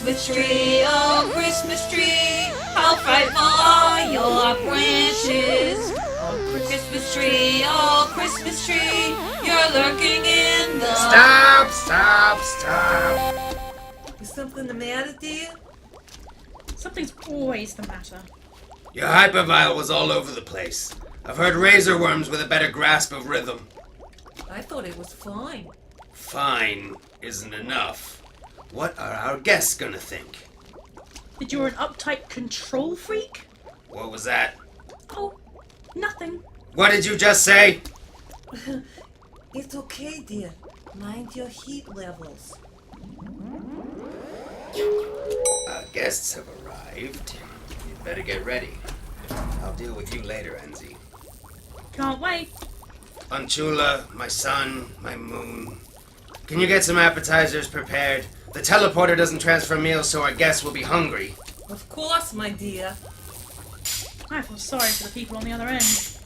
Christmas tree, oh Christmas tree, how frightful are your branches. Oh Christmas tree, oh Christmas tree, you're lurking in the... Stop! Is something the matter, dear? Something's always the matter. Your hypervial was all over the place. I've heard razor worms with a better grasp of rhythm. I thought it was fine. Fine isn't enough. What are our guests gonna think? That you're an uptight control freak? What was that? Oh, nothing. What did you just say? It's okay, dear. Mind your heat levels. Our guests have arrived. You'd better get ready. I'll deal with you later, Enzie. Can't wait. Untula, my sun, my moon. Can you get some appetizers prepared? The teleporter doesn't transfer meals, so our guests will be hungry. Of course, my dear. I feel sorry for the people on the other end.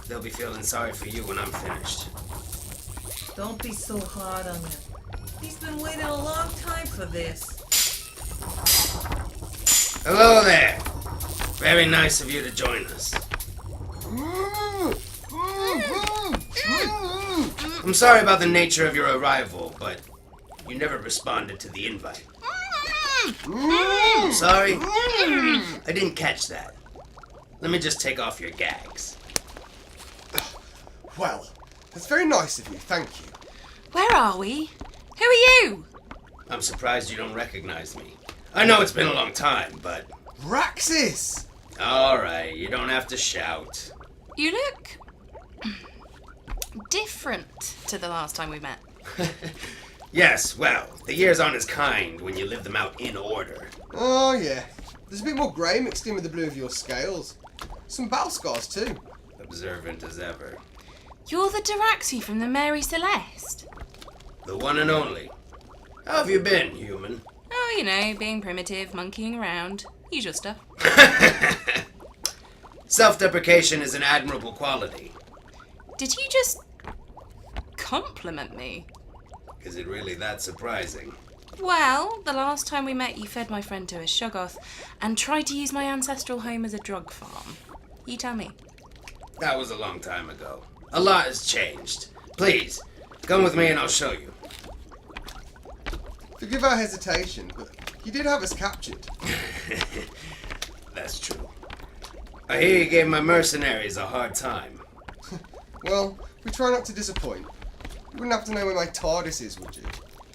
They'll be feeling sorry for you when I'm finished. Don't be so hard on him. He's been waiting a long time for this. Hello there. Very nice of you to join us. I'm sorry about the nature of your arrival, but you never responded to the invite. Sorry? I didn't catch that. Let me just take off your gags. Well, that's very nice of you, thank you. Where are we? Who are you? I'm surprised you don't recognize me. I know it's been a long time, but... Raxis! Alright, you don't have to shout. You look... different to the last time we met. Yes, well, the years aren't as kind when you live them out in order. Oh yeah, there's a bit more grey mixed in with the blue of your scales. Some battle scars too. Observant as ever. You're the Daraxi from the Mary Celeste. The one and only. How have you been, human? Oh, you know, being primitive, monkeying around. Usual stuff. Self-deprecation is an admirable quality. Did you just... compliment me? Is it really that surprising? Well, the last time we met you fed my friend to a shoggoth and tried to use my ancestral home as a drug farm. You tell me. That was a long time ago. A lot has changed. Please, come with me and I'll show you. Forgive our hesitation, but you did have us captured. That's true. I hear you gave my mercenaries a hard time. Well, we try not to disappoint. You wouldn't have to know where my TARDIS is, would you?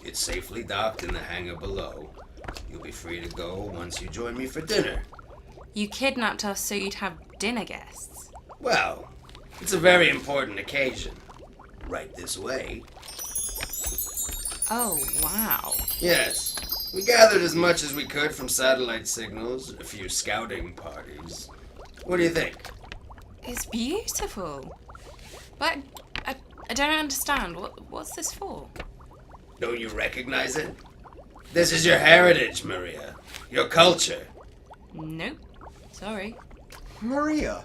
It's safely docked in the hangar below. You'll be free to go once you join me for dinner. You kidnapped us so you'd have dinner guests. Well, it's a very important occasion. Right this way. Oh, wow. Yes. We gathered as much as we could from satellite signals, a few scouting parties. What do you think? It's beautiful. But I don't understand. What's this for? Don't you recognize it? This is your heritage, Maria. Your culture. Nope. Sorry. Maria,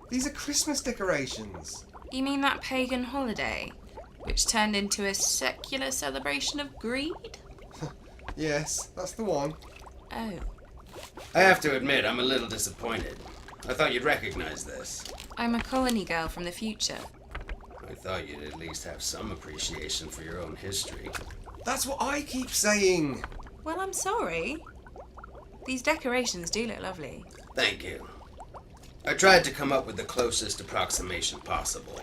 these are Christmas decorations. You mean that pagan holiday, which turned into a secular celebration of greed? Yes, that's the one. Oh. I have to admit, I'm a little disappointed. I thought you'd recognize this. I'm a colony girl from the future. I thought you'd at least have some appreciation for your own history. That's what I keep saying. Well, I'm sorry. These decorations do look lovely. Thank you. I tried to come up with the closest approximation possible.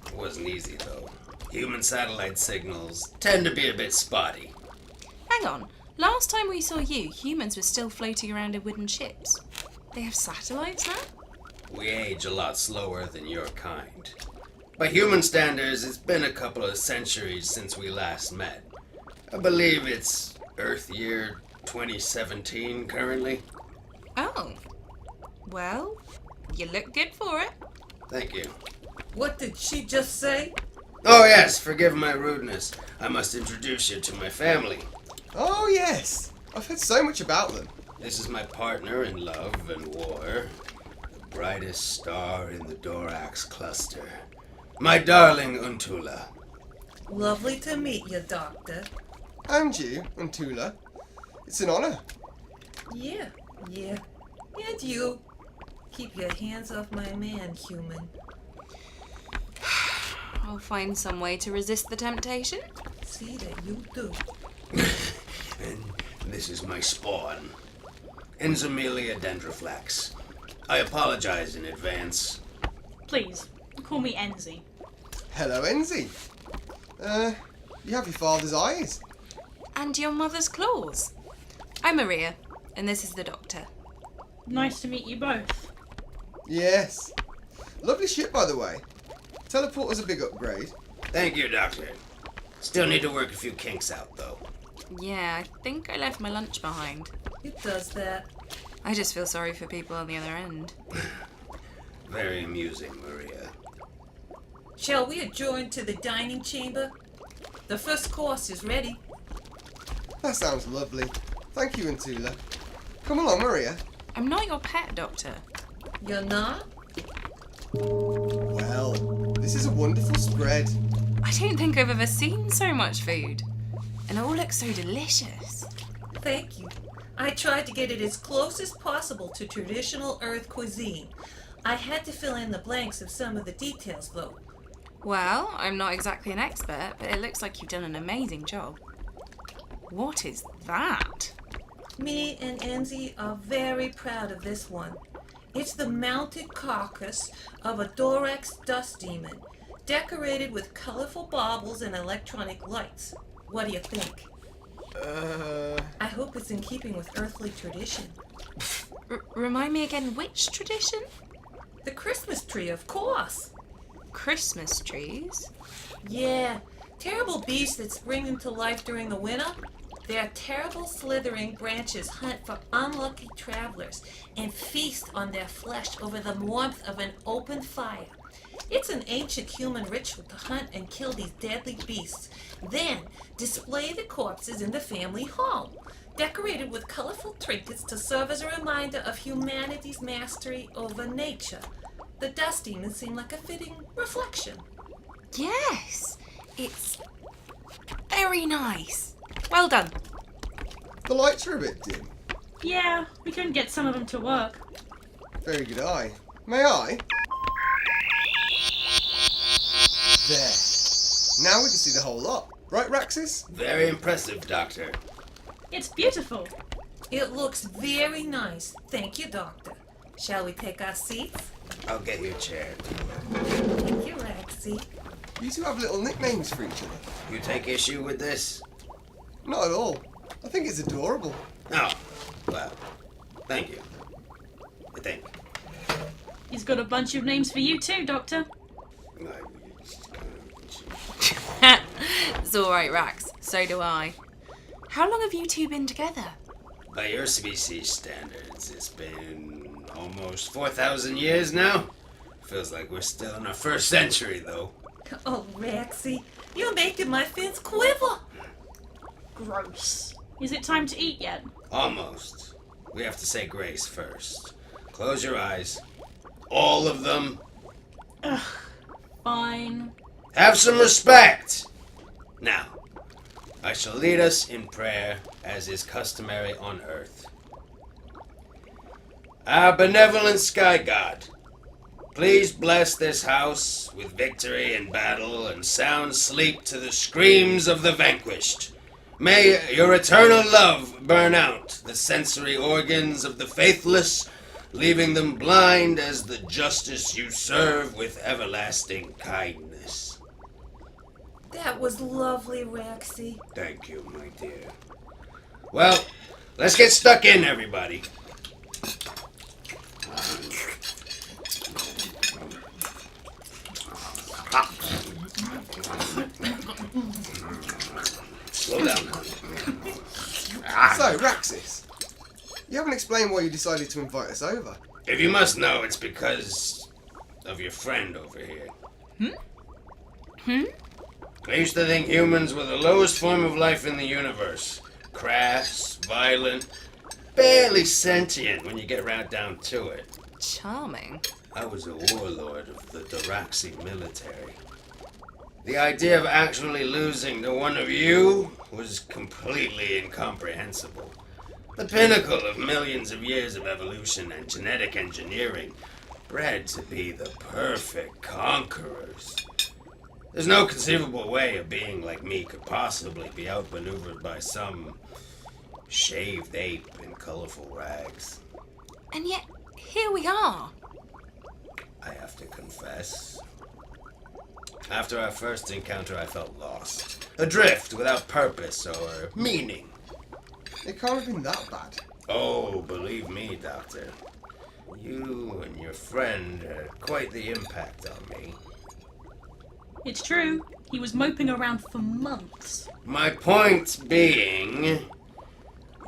It wasn't easy, though. Human satellite signals tend to be a bit spotty. Hang on. Last time we saw you, humans were still floating around in wooden ships. They have satellites now? We age a lot slower than your kind. By human standards, it's been a couple of centuries since we last met. I believe it's Earth year 2017 currently. Oh. Well, you look good for it. Thank you. What did she just say? Oh yes, forgive my rudeness. I must introduce you to my family. Oh yes, I've heard so much about them. This is my partner in love and war, the brightest star in the Dorax cluster. My darling Untula. Lovely to meet you, Doctor. And you, Untula. It's an honor. Yeah. And you. Keep your hands off my man, human. I'll find some way to resist the temptation. See that you do. And this is my spawn. Enzie Dendroflax. I apologize in advance. Please, call me Enzie. Hello, Enzie. You have your father's eyes. And your mother's claws. I'm Maria, and this is the doctor. Nice to meet you both. Yes. Lovely ship, by the way. Teleporter's a big upgrade. Thank you, Doctor. Still need to work a few kinks out, though. Yeah, I think I left my lunch behind. Who does that? I just feel sorry for people on the other end. Very amusing, Maria. Shall we adjourn to the dining chamber? The first course is ready. That sounds lovely. Thank you, Untula. Come along, Maria. I'm not your pet, Doctor. You're not? Well, this is a wonderful spread. I don't think I've ever seen so much food. And it all looks so delicious. Thank you. I tried to get it as close as possible to traditional Earth cuisine. I had to fill in the blanks of some of the details, though. Well, I'm not exactly an expert, but it looks like you've done an amazing job. What is that? Me and Enzie are very proud of this one. It's the mounted carcass of a Dorax dust demon, decorated with colorful baubles and electronic lights. What do you think? I hope it's in keeping with earthly tradition. Remind me again, which tradition? The Christmas tree, of course. Christmas trees? Yeah, terrible beasts that spring into life during the winter. Their terrible slithering branches hunt for unlucky travelers and feast on their flesh over the warmth of an open fire. It's an ancient human ritual to hunt and kill these deadly beasts, then display the corpses in the family home, decorated with colorful trinkets to serve as a reminder of humanity's mastery over nature. The dust demons seem like a fitting reflection. Yes, it's very nice. Well done. The lights are a bit dim. Yeah, we couldn't get some of them to work. Very good eye. May I? There. Now we can see the whole lot. Right, Raxis? Very impressive, Doctor. It's beautiful. It looks very nice. Thank you, Doctor. Shall we take our seats? I'll get you a chair. Thank you, Raxie. You two have little nicknames for each other. You take issue with this? Not at all. I think it's adorable. Oh, well, thank you. I think. He's got a bunch of names for you too, Doctor. It's alright, Rax. So do I. How long have you two been together? By your species standards, it's been almost 4,000 years now. Feels like we're still in our first century, though. Oh, Raxie, you're making my fins quiver. Gross. Is it time to eat yet? Almost. We have to say grace first. Close your eyes. All of them. Fine. Have some respect! Now, I shall lead us in prayer as is customary on earth. Our benevolent sky god, please bless this house with victory in battle and sound sleep to the screams of the vanquished. May your eternal love burn out the sensory organs of the faithless, leaving them blind as the justice you serve with everlasting kindness. That was lovely, Raxie. Thank you, my dear. Well, let's get stuck in, everybody. Slow down. So, Raxis, you haven't explained why you decided to invite us over. If you must know, it's because of your friend over here. I used to think humans were the lowest form of life in the universe. Crass, violent, barely sentient when you get right down to it. Charming. I was a warlord of the Doraxi military. The idea of actually losing to one of you was completely incomprehensible. The pinnacle of millions of years of evolution and genetic engineering, bred to be the perfect conquerors. There's no conceivable way a being like me could possibly be outmaneuvered by some shaved ape in colorful rags. And yet, here we are. I have to confess, after our first encounter I felt lost, adrift without purpose or meaning. It can't have been that bad. Oh, believe me, Doctor. You and your friend had quite the impact on me. It's true. He was moping around for months. My point being,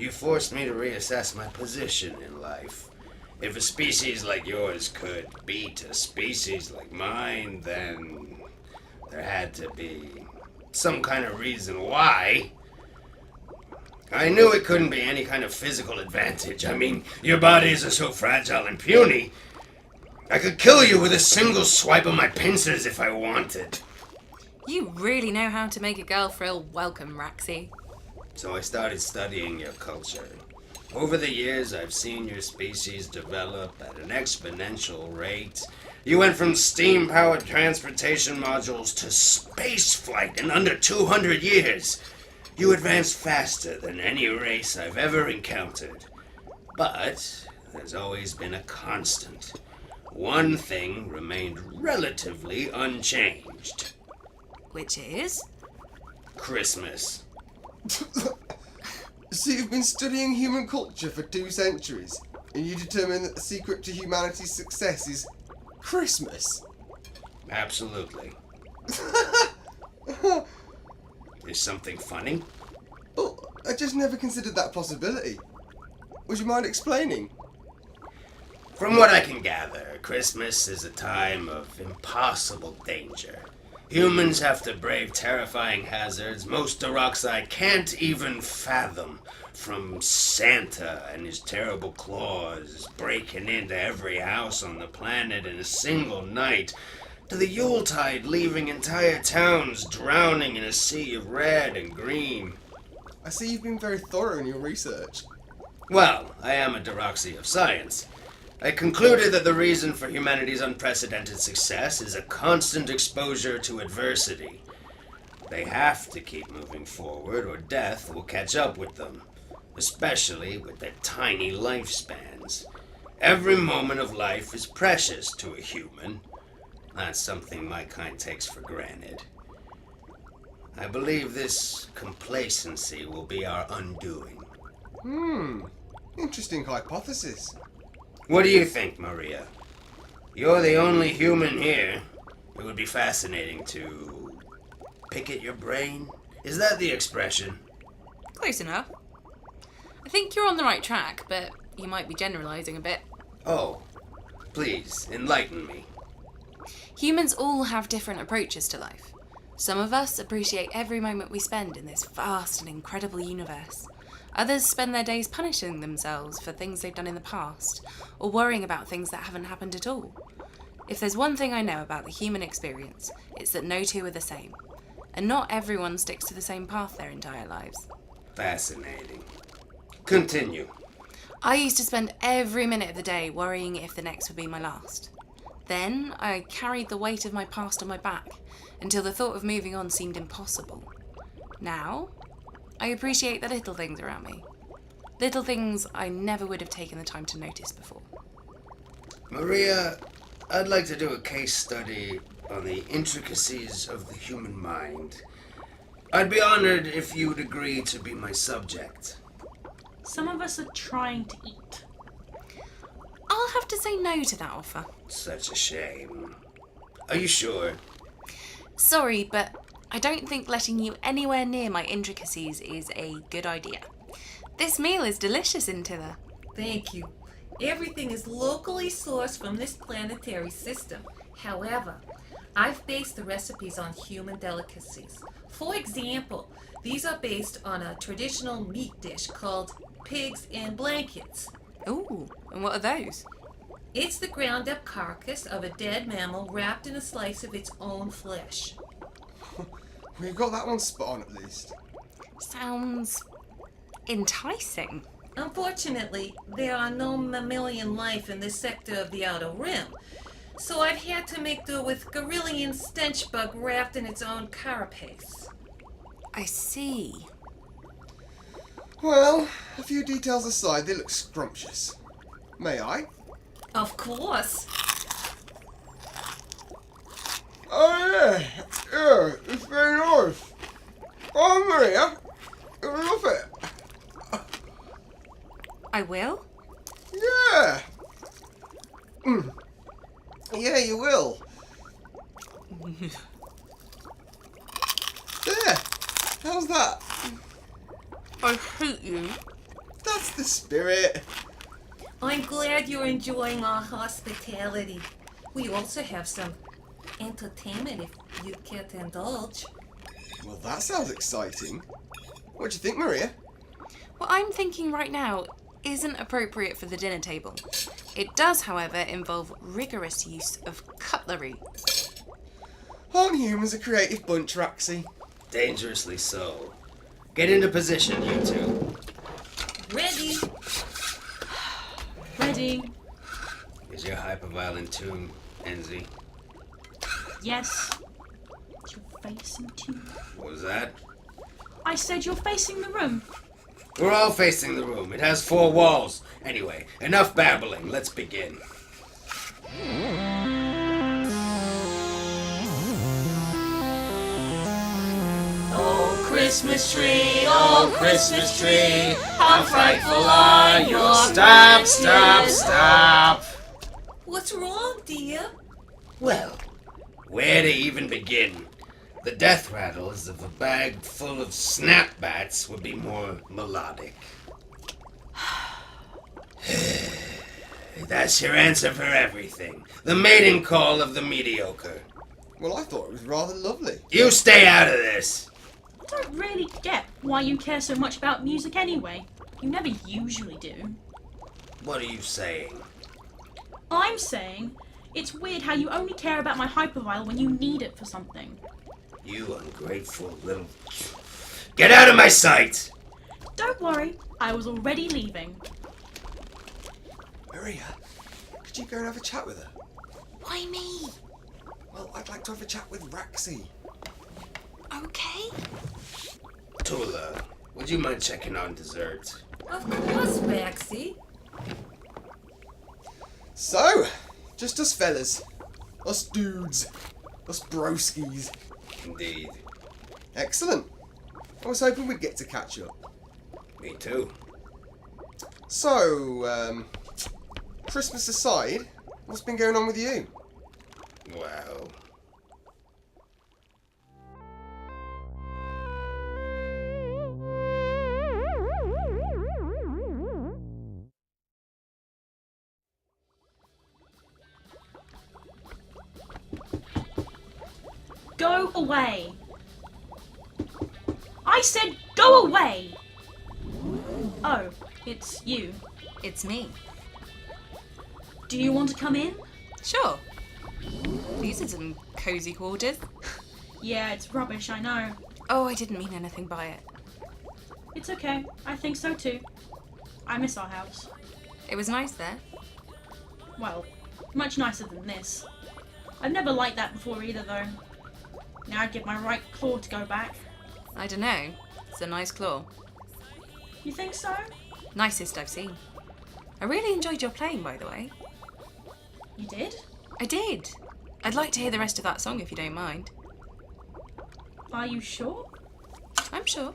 you forced me to reassess my position in life. If a species like yours could beat a species like mine, then there had to be some kind of reason why. I knew it couldn't be any kind of physical advantage. I mean, your bodies are so fragile and puny. I could kill you with a single swipe of my pincers if I wanted. You really know how to make a girl feel welcome, Raxi. So I started studying your culture. Over the years, I've seen your species develop at an exponential rate. You went from steam-powered transportation modules to space flight in under 200 years. You advanced faster than any race I've ever encountered. But there's always been a constant. One thing remained relatively unchanged. Which is? Christmas. So you've been studying human culture for 2 centuries, and you determine that the secret to humanity's success is Christmas? Absolutely. Is something funny? Oh, I just never considered that possibility. Would you mind explaining? From what I can gather, Christmas is a time of impossible danger. Humans have to brave terrifying hazards most Dendroflax can't even fathom. From Santa and his terrible claws breaking into every house on the planet in a single night, to the Yuletide leaving entire towns drowning in a sea of red and green. I see you've been very thorough in your research. Well, I am a Dendroflax of science. I concluded that the reason for humanity's unprecedented success is a constant exposure to adversity. They have to keep moving forward or death will catch up with them, especially with their tiny lifespans. Every moment of life is precious to a human. That's something my kind takes for granted. I believe this complacency will be our undoing. Interesting hypothesis. What do you think, Maria? You're the only human here. It would be fascinating to pick at your brain. Is that the expression? Close enough. I think you're on the right track, but you might be generalising a bit. Oh, please, enlighten me. Humans all have different approaches to life. Some of us appreciate every moment we spend in this vast and incredible universe. Others spend their days punishing themselves for things they've done in the past, or worrying about things that haven't happened at all. If there's one thing I know about the human experience, it's that no two are the same. And not everyone sticks to the same path their entire lives. Fascinating. Continue. I used to spend every minute of the day worrying if the next would be my last. Then I carried the weight of my past on my back until the thought of moving on seemed impossible. Now, I appreciate the little things around me. Little things I never would have taken the time to notice before. Maria, I'd like to do a case study on the intricacies of the human mind. I'd be honored if you'd agree to be my subject. Some of us are trying to eat. I'll have to say no to that offer. Such a shame. Are you sure? Sorry, but I don't think letting you anywhere near my intricacies is a good idea. This meal is delicious, Untula. Thank you. Everything is locally sourced from this planetary system. However, I've based the recipes on human delicacies. For example, these are based on a traditional meat dish called pigs in blankets. Ooh, and what are those? It's the ground up carcass of a dead mammal wrapped in a slice of its own flesh. Well, you got that one spot on at least. Sounds enticing. Unfortunately, there are no mammalian life in this sector of the Outer Rim, so I've had to make do with Gorillian stench bug wrapped in its own carapace. I see. Well, a few details aside, they look scrumptious. May I? Of course. Oh yeah, it's very nice. Oh Maria, you love it. I will? Yeah. Yeah, you will. There. How's that? I hate you. That's the spirit. I'm glad you're enjoying our hospitality. We also have some entertainment if you'd care to indulge. Well, that sounds exciting. What do you think, Maria? What I'm thinking right now isn't appropriate for the dinner table. It does, however, involve rigorous use of cutlery. Aren't humans a creative bunch, Raxi? Dangerously so. Get into position, you two. Ready? Ready? Is your hyperviolent tomb, Enzie? Yes. You're facing to. What was that? I said you're facing the room. We're all facing the room. It has 4 walls. Anyway, enough babbling. Let's begin. Oh, Christmas tree, oh, Christmas tree, how frightful are your Stop! What's wrong, dear? Well, where to even begin? The death rattle as if a bag full of snapbats would be more melodic. That's your answer for everything. The mating call of the mediocre. Well, I thought it was rather lovely. You stay out of this! I don't really get why you care so much about music anyway. You never usually do. What are you saying? I'm saying it's weird how you only care about my hypervial when you need it for something. You ungrateful little... Get out of my sight! Don't worry, I was already leaving. Maria, could you go and have a chat with her? Why me? Well, I'd like to have a chat with Raxi. Okay. Untula, would you mind checking on dessert? Of course, Maxie. So, just us fellas. Us dudes. Us broskies. Indeed. Excellent. I was hoping we'd get to catch up. Me too. So, Christmas aside, what's been going on with you? Well... Go away. I said go away. Oh, it's you. It's me. Do you want to come in? Sure. These are some cozy quarters. Yeah, it's rubbish, I know. Oh, I didn't mean anything by it. It's okay. I think so too. I miss our house. It was nice there. Well, much nicer than this. I've never liked that before either, though. Now I'd give my right claw to go back. I don't know. It's a nice claw. You think so? Nicest I've seen. I really enjoyed your playing, by the way. You did? I did. I'd like to hear the rest of that song if you don't mind. Are you sure? I'm sure.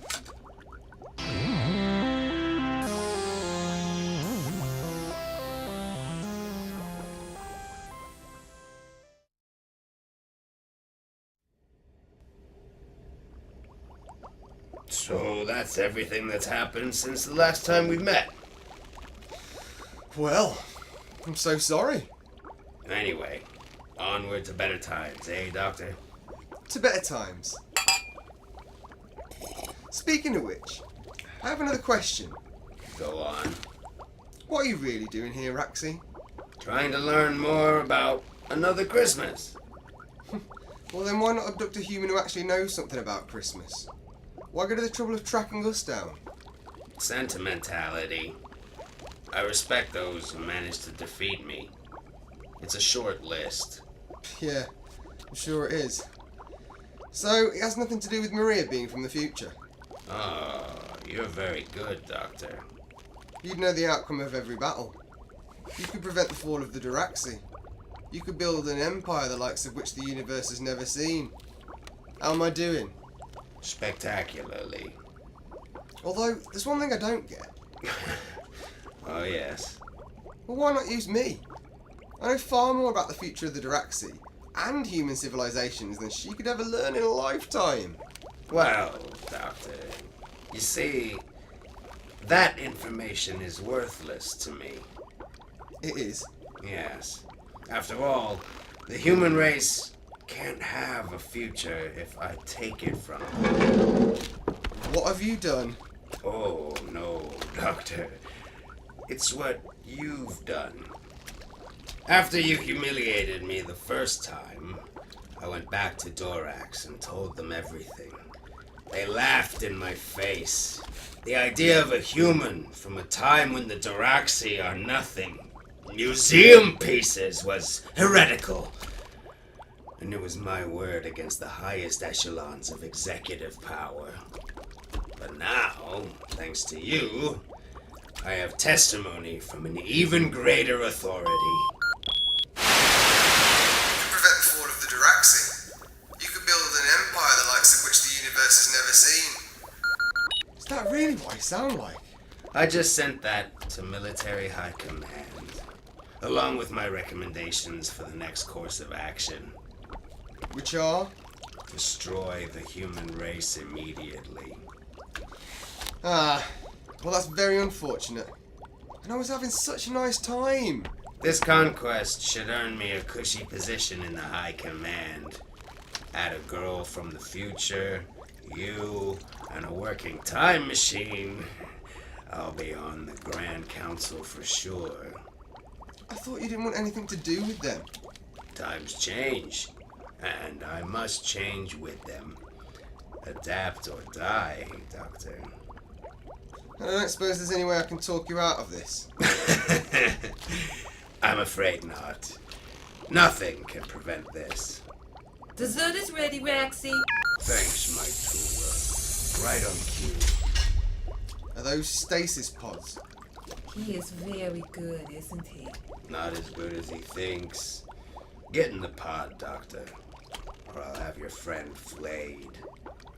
So that's everything that's happened since the last time we met. Well, I'm so sorry. Anyway, onward to better times, eh, Doctor? To better times. Speaking of which, I have another question. Go on. What are you really doing here, Raxi? Trying to learn more about another Christmas. Well, then why not abduct a human who actually knows something about Christmas? Why go to the trouble of tracking us down? Sentimentality. I respect those who manage to defeat me. It's a short list. Yeah, I'm sure it is. So, it has nothing to do with Maria being from the future. Oh, you're very good, Doctor. You'd know the outcome of every battle. You could prevent the fall of the Duraxi. You could build an empire the likes of which the universe has never seen. How am I doing? Spectacularly. Although, there's one thing I don't get. Oh, yes. Well, why not use me? I know far more about the future of the Duraxi and human civilizations than she could ever learn in a lifetime. Well, Doctor, you see, that information is worthless to me. It is. Yes. After all, the human race can't have a future if I take it from them. What have you done? Oh, no, Doctor. It's what you've done. After you humiliated me the first time, I went back to Dorax and told them everything. They laughed in my face. The idea of a human from a time when the Doraxi are nothing, museum pieces, was heretical. And it was my word against the highest echelons of executive power. But now, thanks to you, I have testimony from an even greater authority. You could prevent the fall of the Duraxi. You could build an empire the likes of which the universe has never seen. Is that really what I sound like? I just sent that to Military High Command, along with my recommendations for the next course of action. Which are? Destroy the human race immediately. Ah, well that's very unfortunate. And I was having such a nice time. This conquest should earn me a cushy position in the High Command. Add a girl from the future, you, and a working time machine. I'll be on the Grand Council for sure. I thought you didn't want anything to do with them. Times change, and I must change with them. Adapt or die, Doctor. I don't suppose there's any way I can talk you out of this. I'm afraid not. Nothing can prevent this. Dessert is ready, Raxi. Thanks, my Tula. Right on cue. Are those stasis pods? He is very good, isn't he? Not as good as he thinks. Get in the pod, Doctor, or I'll have your friend flayed.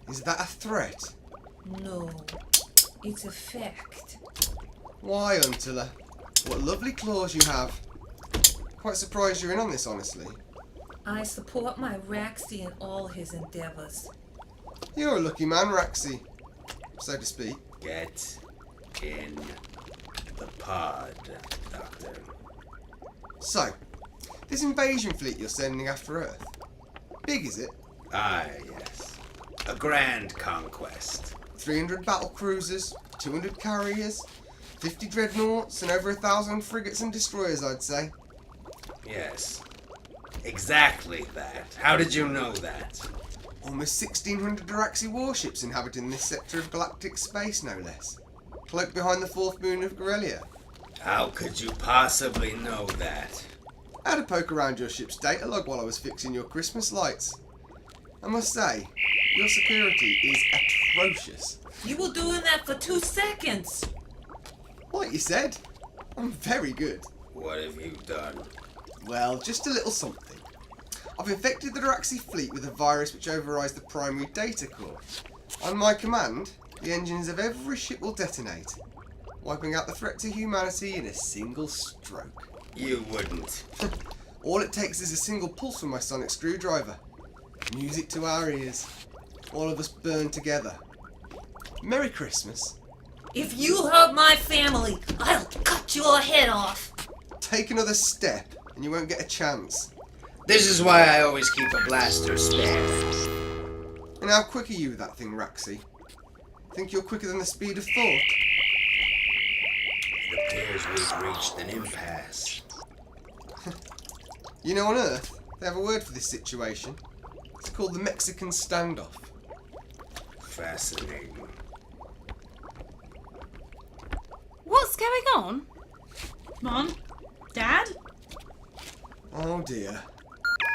Is that a threat? No, it's a fact. Why, Untula? What lovely claws you have. Quite surprised you're in on this, honestly. I support my Raxi in all his endeavors. You're a lucky man, Raxi, so to speak. Get in the pod, Doctor. So, this invasion fleet you're sending after Earth, big is it? Ah, yes. A grand conquest. 300 battle cruisers, 200 carriers, 50 dreadnoughts, and over 1,000 frigates and destroyers, I'd say. Yes. Exactly that. How did you know that? Almost 1,600 Duraxi warships inhabiting this sector of galactic space, no less. Cloaked behind the fourth moon of Corellia. How could you possibly know that? I had a poke around your ship's data log while I was fixing your Christmas lights. I must say, your security is atrocious. You were doing that for 2 seconds. Like you said, I'm very good. What have you done? Well, just a little something. I've infected the Raxi fleet with a virus which overrides the primary data core. On my command, the engines of every ship will detonate, wiping out the threat to humanity in a single stroke. You wouldn't. All it takes is a single pulse from my sonic screwdriver. Music to our ears. All of us burn together. Merry Christmas. If you hurt my family, I'll cut your head off. Take another step and you won't get a chance. This is why I always keep a blaster spare. And how quick are you with that thing, Raxi? Think you're quicker than the speed of thought? It appears we've reached an impasse. You know, on Earth, they have a word for this situation. It's called the Mexican standoff. Fascinating. What's going on? Mom? Dad? Oh dear.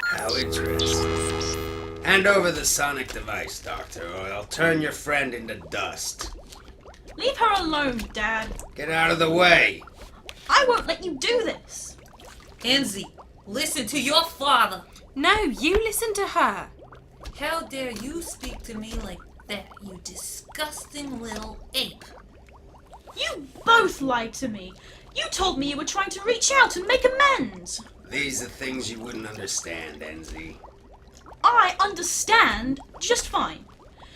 How interesting. Hand over the sonic device, Doctor, or I'll turn your friend into dust. Leave her alone, Dad. Get out of the way! I won't let you do this. Enzie, listen to your father. No, you listen to her. How dare you speak to me like that, you disgusting little ape. You both lied to me. You told me you were trying to reach out and make amends. These are things you wouldn't understand, Enzie. I understand just fine.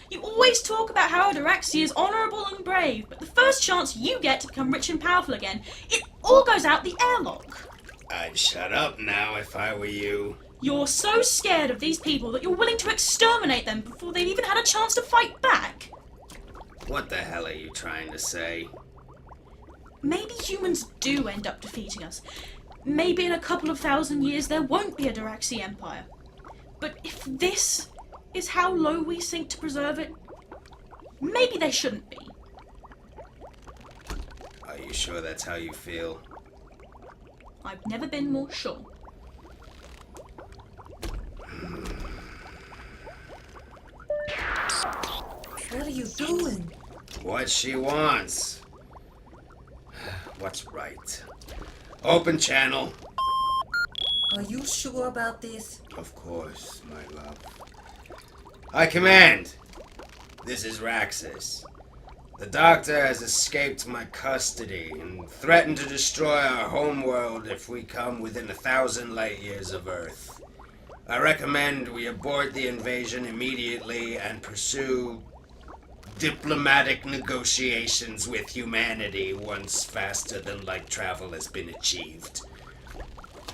You always talk about how Raxis is honourable and brave, but the first chance you get to become rich and powerful again, it all goes out the airlock. I'd shut up now if I were you. You're so scared of these people that you're willing to exterminate them before they've even had a chance to fight back. What the hell are you trying to say? Maybe humans do end up defeating us. Maybe in a couple of thousand years there won't be a Daraxi Empire. But if this is how low we sink to preserve it, maybe they shouldn't be. Are you sure that's how you feel? I've never been more sure. What are you doing? What she wants. What's right? Open channel. Are you sure about this? Of course, my love. I command. This is Raxis. The Doctor has escaped my custody and threatened to destroy our homeworld if we come within 1,000 light years of Earth. I recommend we abort the invasion immediately and pursue diplomatic negotiations with humanity once faster than light travel has been achieved.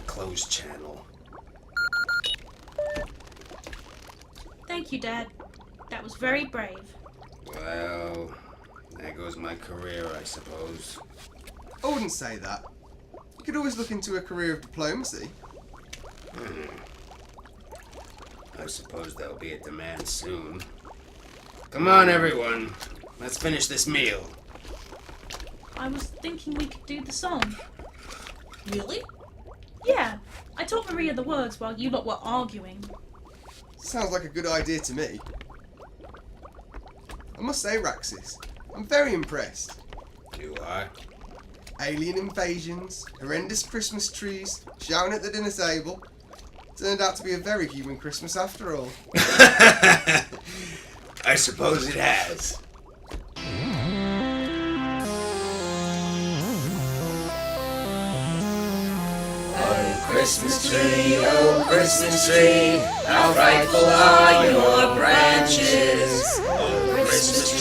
Close channel. Thank you, Dad. That was very brave. Well, there goes my career, I suppose. I wouldn't say that. You could always look into a career of diplomacy. I suppose there'll be a demand soon. Come on, everyone. Let's finish this meal. I was thinking we could do the song. Really? Yeah, I taught Maria the words while you lot were arguing. Sounds like a good idea to me. I must say, Raxis, I'm very impressed. You are? Alien invasions, horrendous Christmas trees, shouting at the dinner table. Turned out to be a very human Christmas after all. I suppose it has. Christmas tree, how frightful are your branches. Oh, Christmas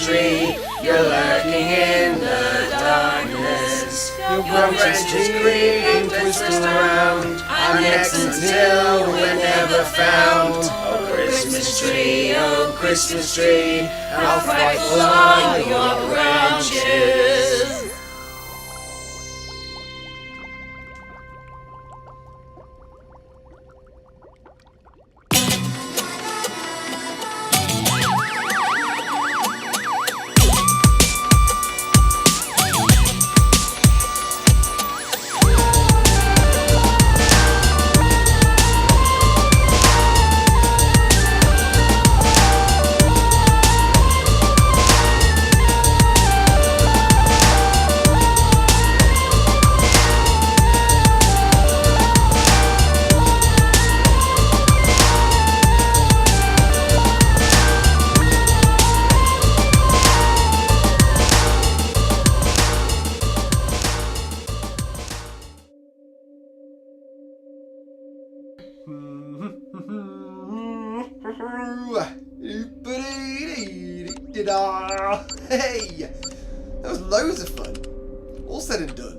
tree, you're lurking in the darkness. Your branches creak and twist around, our necks until we're never found. Oh, Christmas tree, how frightful are your branches. Hey! That was loads of fun. All said and done.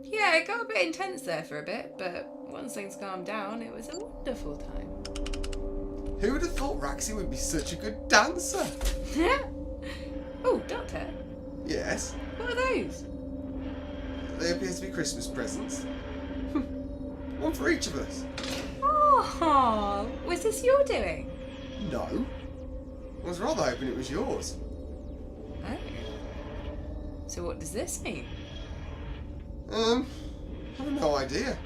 Yeah, it got a bit intense there for a bit, but once things calmed down, it was a wonderful time. Who would have thought Raxi would be such a good dancer? Oh, Doctor, Yes, what are those? they appear to be Christmas presents. One for each of us. Oh, was this your doing? No. I was rather hoping it was yours. Oh. So what does this mean? I have no idea.